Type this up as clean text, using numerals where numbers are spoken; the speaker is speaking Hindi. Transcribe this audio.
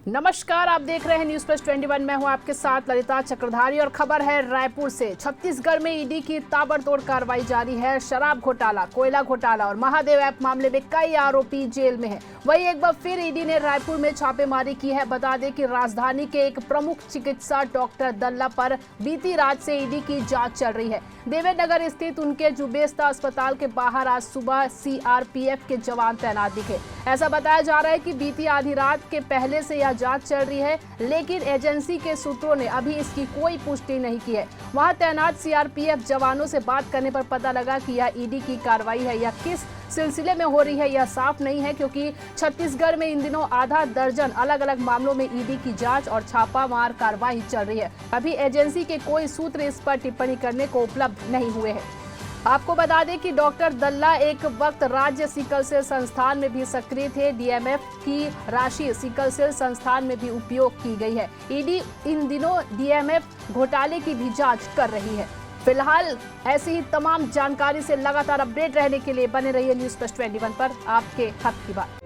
नमस्कार, आप देख रहे हैं न्यूज प्लस 21। मैं हूं आपके साथ ललिता चक्रधारी और खबर है रायपुर से। छत्तीसगढ़ में ईडी की ताबड़तोड़ कार्रवाई जारी है। शराब घोटाला, कोयला घोटाला और महादेव ऐप मामले में कई आरोपी जेल में हैं। वहीं एक बार फिर ईडी ने रायपुर में छापेमारी की है। बता दें कि राजधानी के एक प्रमुख चिकित्सा डॉक्टर दल्ला पर बीती रात से ईडी की जांच चल रही है। देवेनगर स्थित उनके जुबेस्ता अस्पताल के बाहर आज सुबह सीआरपीएफ के जवान तैनात दिखे। ऐसा बताया जा रहा है कि बीती आधी रात के पहले से यह जांच चल रही है, लेकिन एजेंसी के सूत्रों ने अभी इसकी कोई पुष्टि नहीं की है। वहां तैनात सीआरपीएफ जवानों से बात करने पर पता लगा कि यह ईडी की कार्रवाई है। यह किस सिलसिले में हो रही है यह साफ नहीं है, क्योंकि छत्तीसगढ़ में इन दिनों आधा दर्जन अलग अलग मामलों में ईडी की जांच और छापामार कार्रवाई चल रही है। अभी एजेंसी के कोई सूत्र इस पर टिप्पणी करने को उपलब्ध नहीं हुए हैं। आपको बता दें कि डॉक्टर दल्ला एक वक्त राज्य सिकल सेल संस्थान में भी सक्रिय थे। डीएमएफ की राशि सिकल सेल संस्थान में भी उपयोग की गई है। ईडी इन दिनों डीएमएफ घोटाले की भी जांच कर रही है। फिलहाल ऐसी ही तमाम जानकारी से लगातार अपडेट रहने के लिए बने रहिए न्यूज प्लस 21 पर। आपके हक की बात।